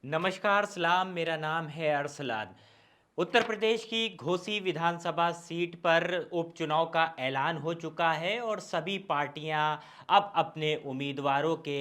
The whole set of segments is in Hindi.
नमस्कार सलाम, मेरा नाम है अरसलान। उत्तर प्रदेश की घोसी विधानसभा सीट पर उपचुनाव का ऐलान हो चुका है और सभी पार्टियां अब अपने उम्मीदवारों के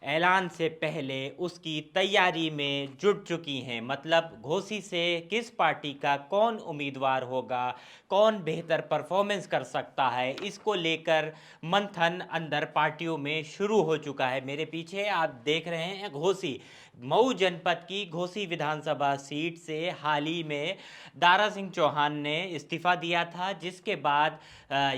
ऐलान से पहले उसकी तैयारी में जुट चुकी हैं। मतलब घोसी से किस पार्टी का कौन उम्मीदवार होगा, कौन बेहतर परफॉर्मेंस कर सकता है, इसको लेकर मंथन अंदर पार्टियों में शुरू हो चुका है। मेरे पीछे आप देख रहे हैं घोसी, मऊ जनपद की घोसी विधानसभा सीट से हाल ही में दारा सिंह चौहान ने इस्तीफा दिया था, जिसके बाद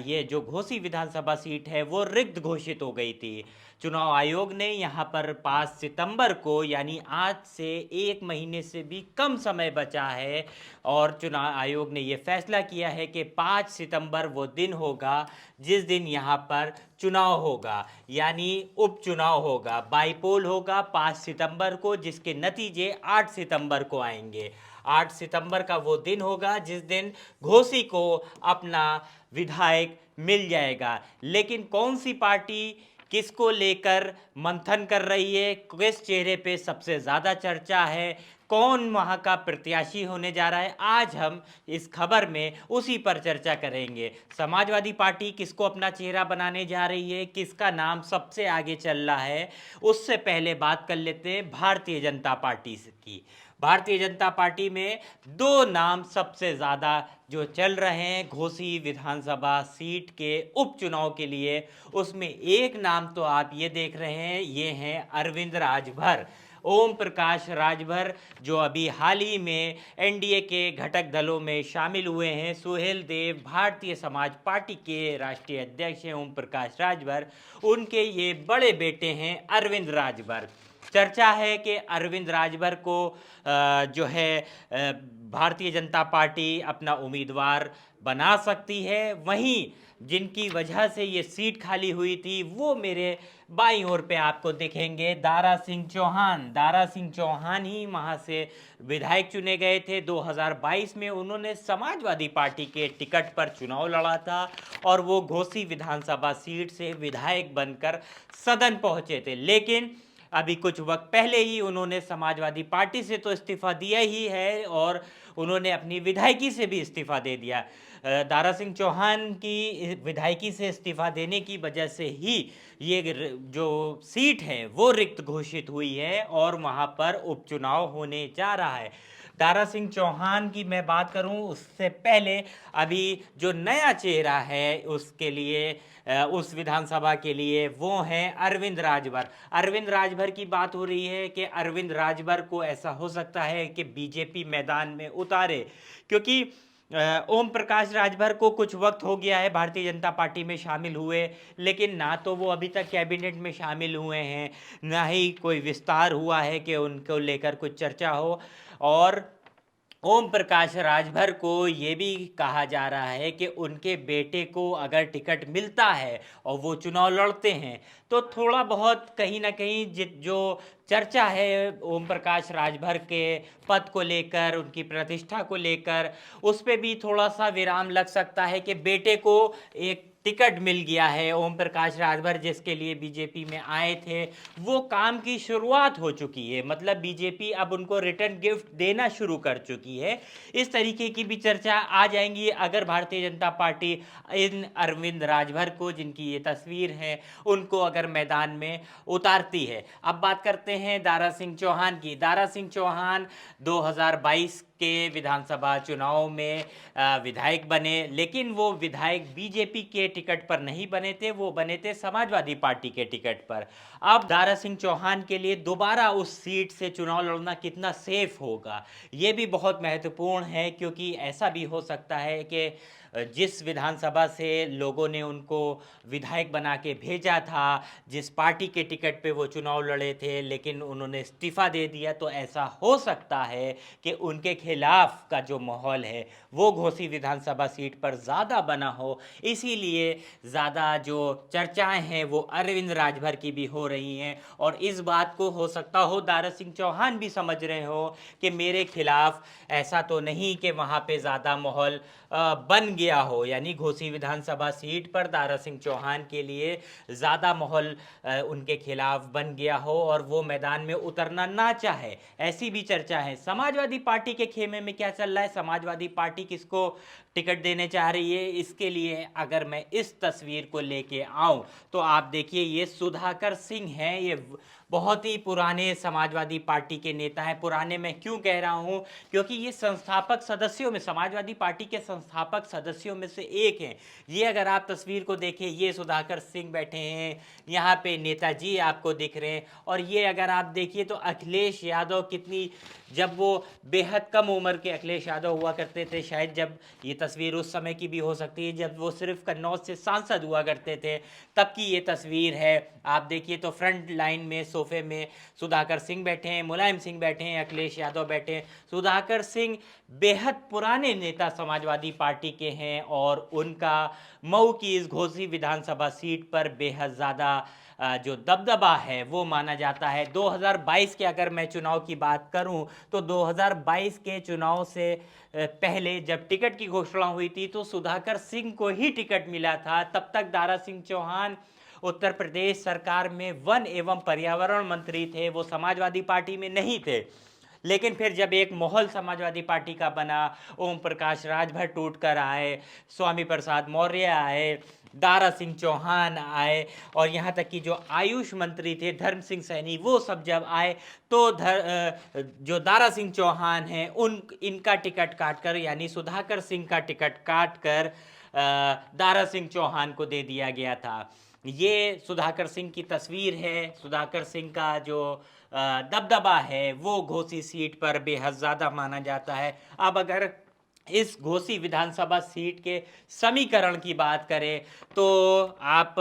ये जो घोसी विधानसभा सीट है वो रिक्त घोषित हो गई थी। चुनाव आयोग ने यहाँ पर 5 सितंबर को, यानी आज से 1 महीने से भी कम समय बचा है, और चुनाव आयोग ने ये फैसला किया है कि 5 सितंबर वो दिन होगा जिस दिन यहाँ पर चुनाव होगा, यानी उपचुनाव होगा। बाईपोल होगा 5 सितंबर को, जिसके नतीजे 8 सितंबर को आएंगे। 8 सितंबर का वो दिन होगा जिस दिन घोसी को अपना विधायक मिल जाएगा। लेकिन कौन सी पार्टी किसको लेकर मंथन कर रही है, किस चेहरे पे सबसे ज़्यादा चर्चा है, कौन वहाँ का प्रत्याशी होने जा रहा है, आज हम इस खबर में उसी पर चर्चा करेंगे। समाजवादी पार्टी किसको अपना चेहरा बनाने जा रही है, किसका नाम सबसे आगे चल रहा है, उससे पहले बात कर लेते हैं भारतीय जनता पार्टी की। भारतीय जनता पार्टी में दो नाम सबसे ज़्यादा जो चल रहे हैं घोसी विधानसभा सीट के उपचुनाव के लिए। उसमें एक नाम तो आप ये देख रहे हैं, ये हैं अरविंद राजभर, ओम प्रकाश राजभर, जो अभी हाल ही में एनडीए के घटक दलों में शामिल हुए हैं। सुहेल देव भारतीय समाज पार्टी के राष्ट्रीय अध्यक्ष हैं ओम प्रकाश राजभर, उनके ये बड़े बेटे हैं अरविंद राजभर। चर्चा है कि अरविंद राजभर को जो है भारतीय जनता पार्टी अपना उम्मीदवार बना सकती है। वहीं जिनकी वजह से ये सीट खाली हुई थी वो मेरे बाईं ओर पे आपको दिखेंगे, दारा सिंह चौहान। दारा सिंह चौहान ही वहाँ से विधायक चुने गए थे। 2022 में उन्होंने समाजवादी पार्टी के टिकट पर चुनाव लड़ा था और वो घोसी विधानसभा सीट से विधायक बनकर सदन पहुँचे थे। लेकिन अभी कुछ वक्त पहले ही उन्होंने समाजवादी पार्टी से तो इस्तीफा दिया ही है और उन्होंने अपनी विधायकी से भी इस्तीफा दे दिया। दारा सिंह चौहान की विधायकी से इस्तीफा देने की वजह से ही ये जो सीट है वो रिक्त घोषित हुई है और वहाँ पर उपचुनाव होने जा रहा है। दारा सिंह चौहान की मैं बात करूं उससे पहले अभी जो नया चेहरा है उसके लिए उस विधानसभा के लिए वो हैं अरविंद राजभर। अरविंद राजभर की बात हो रही है कि अरविंद राजभर को ऐसा हो सकता है कि बीजेपी मैदान में उतारे, क्योंकि ओम प्रकाश राजभर को कुछ वक्त हो गया है भारतीय जनता पार्टी में शामिल हुए, लेकिन ना तो वो अभी तक कैबिनेट में शामिल हुए हैं, ना ही कोई विस्तार हुआ है कि उनको लेकर कुछ चर्चा हो। और ओम प्रकाश राजभर को ये भी कहा जा रहा है कि उनके बेटे को अगर टिकट मिलता है और वो चुनाव लड़ते हैं तो थोड़ा बहुत कहीं ना कहीं जो चर्चा है ओम प्रकाश राजभर के पद को लेकर, उनकी प्रतिष्ठा को लेकर, उस पर भी थोड़ा सा विराम लग सकता है कि बेटे को एक टिकट मिल गया है। ओम प्रकाश राजभर जिसके लिए बीजेपी में आए थे वो काम की शुरुआत हो चुकी है, मतलब बीजेपी अब उनको रिटर्न गिफ्ट देना शुरू कर चुकी है। इस तरीके की भी चर्चा आ जाएंगी अगर भारतीय जनता पार्टी इन अरविंद राजभर को, जिनकी ये तस्वीर है, उनको अगर मैदान में उतारती है। अब बात करते हैं दारा सिंह चौहान की। दारा सिंह चौहान 2022 के विधानसभा चुनाव में विधायक बने, लेकिन वो विधायक बीजेपी के टिकट पर नहीं बने थे, वो बने थे समाजवादी पार्टी के टिकट पर। अब दारा सिंह चौहान के लिए दोबारा उस सीट से चुनाव लड़ना कितना सेफ होगा ये भी बहुत महत्वपूर्ण है, क्योंकि ऐसा भी हो सकता है कि जिस विधानसभा से लोगों ने उनको विधायक बना के भेजा था, जिस पार्टी के टिकट पे वो चुनाव लड़े थे, लेकिन उन्होंने इस्तीफा दे दिया, तो ऐसा हो सकता है कि उनके खिलाफ का जो माहौल है वो घोसी विधानसभा सीट पर ज़्यादा बना हो। इसीलिए ज़्यादा जो चर्चाएं हैं वो अरविंद राजभर की भी हो रही हैं और इस बात को हो सकता हो दारा सिंह चौहान भी समझ रहे हो कि मेरे खिलाफ ऐसा तो नहीं कि वहाँ पे ज़्यादा माहौल बन गया हो, यानी घोसी विधानसभा सीट पर दारा सिंह चौहान के लिए ज़्यादा माहौल उनके खिलाफ बन गया हो और वो मैदान में उतरना ना चाहे, ऐसी भी चर्चा है। समाजवादी पार्टी के खेमे में क्या चल रहा है, समाजवादी पार्टी किसको टिकट देने चाह रही है, इसके लिए अगर मैं इस तस्वीर को लेके आऊं तो आप देखिए, ये सुधाकर सिंह हैं। ये बहुत ही पुराने समाजवादी पार्टी के नेता हैं। पुराने मैं क्यों कह रहा हूं, क्योंकि ये संस्थापक सदस्यों में, समाजवादी पार्टी के संस्थापक सदस्यों में से एक हैं। ये अगर आप तस्वीर को देखें, ये सुधाकर सिंह बैठे हैं, यहाँ पे नेताजी आपको दिख रहे हैं, और ये अगर आप देखिए तो अखिलेश यादव, कितनी, जब वो बेहद कम उम्र के अखिलेश यादव हुआ करते थे, शायद जब ये तस्वीर उस समय की भी हो सकती है जब वो सिर्फ कन्नौज से सांसद हुआ करते थे, तब की ये तस्वीर है। आप देखिए तो फ्रंट लाइन में सोफे में सुधाकर सिंह बैठे हैं, मुलायम सिंह बैठे हैं, अखिलेश यादव बैठे हैं। सुधाकर सिंह बेहद पुराने नेता समाजवादी पार्टी के हैं और उनका मऊ की इस घोसी विधानसभा सीट पर बेहद ज़्यादा जो दबदबा है वो माना जाता है। 2022 के अगर मैं चुनाव की बात करूं तो 2022 के चुनाव से पहले जब टिकट की घोषणा हुई थी तो सुधाकर सिंह को ही टिकट मिला था। तब तक दारा सिंह चौहान उत्तर प्रदेश सरकार में वन एवं पर्यावरण मंत्री थे, वो समाजवादी पार्टी में नहीं थे। लेकिन फिर जब एक माहौल समाजवादी पार्टी का बना, ओम प्रकाश राजभर टूट कर आए, स्वामी प्रसाद मौर्य आए, दारा सिंह चौहान आए, और यहाँ तक कि जो आयुष मंत्री थे धर्म सिंह सैनी, वो सब जब आए तो जो दारा सिंह चौहान हैं इनका टिकट काटकर, यानी सुधाकर सिंह का टिकट काटकर दारा सिंह चौहान को दे दिया गया था। ये सुधाकर सिंह की तस्वीर है। सुधाकर सिंह का जो दबदबा है वो घोसी सीट पर बेहद ज़्यादा माना जाता है। अब अगर इस घोसी विधानसभा सीट के समीकरण की बात करें तो आप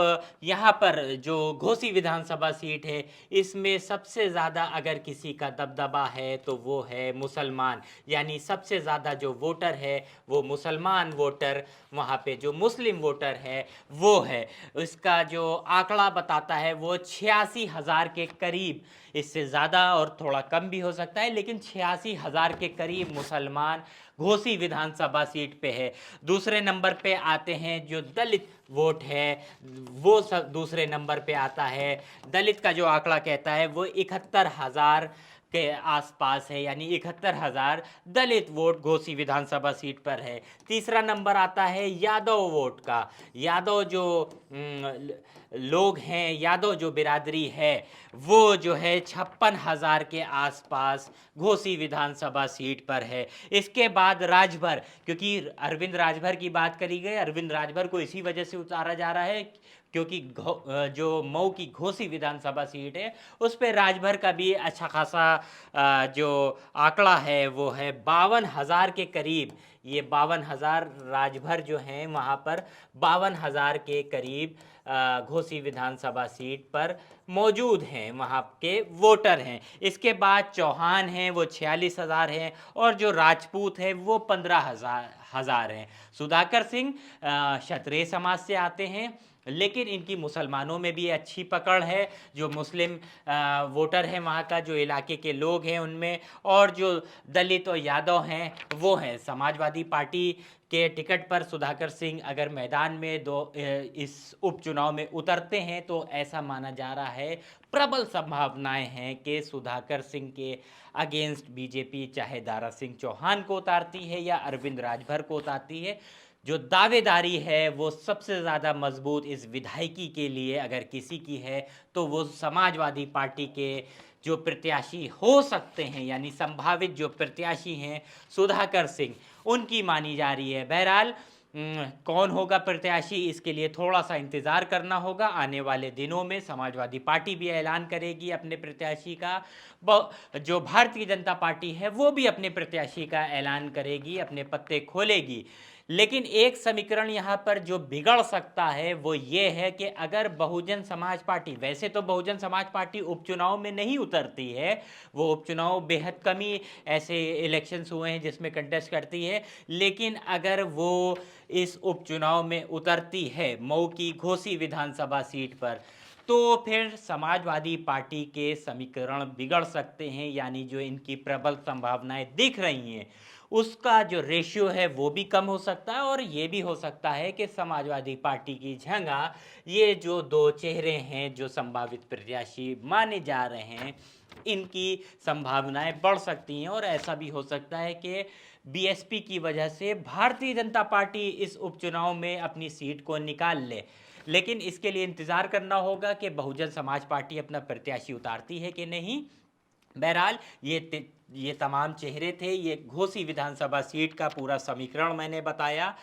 यहाँ पर जो घोसी विधानसभा सीट है इसमें सबसे ज़्यादा अगर किसी का दबदबा है तो वो है मुसलमान, यानी सबसे ज़्यादा जो वोटर है वो मुसलमान वोटर, वहाँ पे जो मुस्लिम वोटर है वो है। इसका जो आंकड़ा बताता है वो 86,000 के करीब, इससे ज़्यादा और थोड़ा कम भी हो सकता है, लेकिन 86,000 के करीब मुसलमान घोसी विधानसभा सीट पे है। दूसरे नंबर पे आते हैं जो दलित वोट है, वो सब दूसरे नंबर पे आता है। दलित का जो आंकड़ा कहता है वो 71,000 के आसपास है, यानी 71,000 दलित वोट घोसी विधानसभा सीट पर है। तीसरा नंबर आता है यादव वोट का। यादव जो लोग हैं, यादव जो बिरादरी है वो जो है 56,000 के आसपास घोसी विधानसभा सीट पर है। इसके बाद राजभर, क्योंकि अरविंद राजभर की बात करी गई, अरविंद राजभर को इसी वजह से उतारा जा रहा है क्योंकि जो मऊ की घोसी विधानसभा सीट है उस पर राजभर का भी अच्छा खासा जो आंकड़ा है वो है 52,000 के करीब। ये 52,000 राजभर जो हैं वहाँ पर 52,000 के करीब घोसी विधानसभा सीट पर मौजूद हैं, वहाँ के वोटर हैं। इसके बाद चौहान हैं वो 46,000 हैं और जो राजपूत है वो 15,000 हैं। सुधाकर सिंह क्षत्रिय समाज से आते हैं, लेकिन इनकी मुसलमानों में भी अच्छी पकड़ है। जो मुस्लिम वोटर हैं वहाँ का, जो इलाके के लोग हैं उनमें, और जो दलित और यादव हैं वो हैं। समाजवादी पार्टी के टिकट पर सुधाकर सिंह अगर मैदान में इस उपचुनाव में उतरते हैं तो ऐसा माना जा रहा है, प्रबल संभावनाएं हैं कि सुधाकर सिंह के अगेंस्ट बीजेपी चाहे दारा सिंह चौहान को उतारती है या अरविंद राजभर को उतारती है। जो दावेदारी है वो सबसे ज़्यादा मजबूत इस विधायकी के लिए अगर किसी की है तो वो समाजवादी पार्टी के जो प्रत्याशी हो सकते हैं, यानी संभावित जो प्रत्याशी हैं सुधाकर सिंह, उनकी मानी जा रही है। बहरहाल कौन होगा प्रत्याशी, इसके लिए थोड़ा सा इंतज़ार करना होगा। आने वाले दिनों में समाजवादी पार्टी भी ऐलान करेगी अपने प्रत्याशी का, जो भारतीय जनता पार्टी है वो भी अपने प्रत्याशी का ऐलान करेगी, अपने पत्ते खोलेगी। लेकिन एक समीकरण यहाँ पर जो बिगड़ सकता है वो ये है कि अगर बहुजन समाज पार्टी, वैसे तो बहुजन समाज पार्टी उपचुनाव में नहीं उतरती है, वो उपचुनाव बेहद कम ही ऐसे इलेक्शंस हुए हैं जिसमें कंटेस्ट करती है, लेकिन अगर वो इस उपचुनाव में उतरती है मऊ की घोसी विधानसभा सीट पर तो फिर समाजवादी पार्टी के समीकरण बिगड़ सकते हैं, यानी जो इनकी प्रबल संभावनाएं दिख रही हैं उसका जो रेशियो है वो भी कम हो सकता है। और ये भी हो सकता है कि समाजवादी पार्टी की जगह ये जो दो चेहरे हैं जो संभावित प्रत्याशी माने जा रहे हैं इनकी संभावनाएं बढ़ सकती हैं। और ऐसा भी हो सकता है कि बीएसपी की वजह से भारतीय जनता पार्टी इस उपचुनाव में अपनी सीट को निकाल ले। लेकिन इसके लिए इंतज़ार करना होगा कि बहुजन समाज पार्टी अपना प्रत्याशी उतारती है कि नहीं। बहरहाल ये तमाम चेहरे थे, ये घोसी विधानसभा सीट का पूरा समीकरण मैंने बताया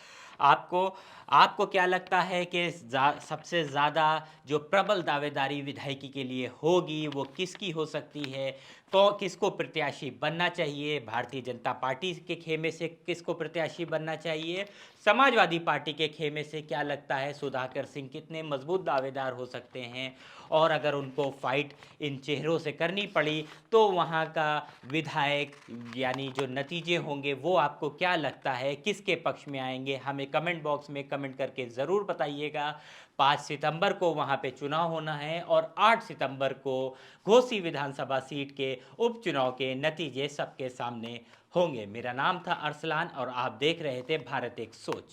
आपको। आपको क्या लगता है कि सबसे ज़्यादा जो प्रबल दावेदारी विधायकी के लिए होगी वो किसकी हो सकती है? तो किसको प्रत्याशी बनना चाहिए? भारतीय जनता पार्टी के खेमे से किसको प्रत्याशी बनना चाहिए? समाजवादी पार्टी के खेमे से क्या लगता है सुधाकर सिंह कितने मजबूत दावेदार हो सकते हैं? और अगर उनको फाइट इन चेहरों से करनी पड़ी तो वहाँ का विधायक यानी जो नतीजे होंगे वो आपको क्या लगता है किसके पक्ष में आएंगे? हमें कमेंट बॉक्स में कमेंट करके ज़रूर बताइएगा। 5 सितंबर को वहाँ पे चुनाव होना है और 8 सितंबर को घोसी विधानसभा सीट के उपचुनाव के नतीजे सबके सामने होंगे। मेरा नाम था अरसलान और आप देख रहे थे भारत एक सोच।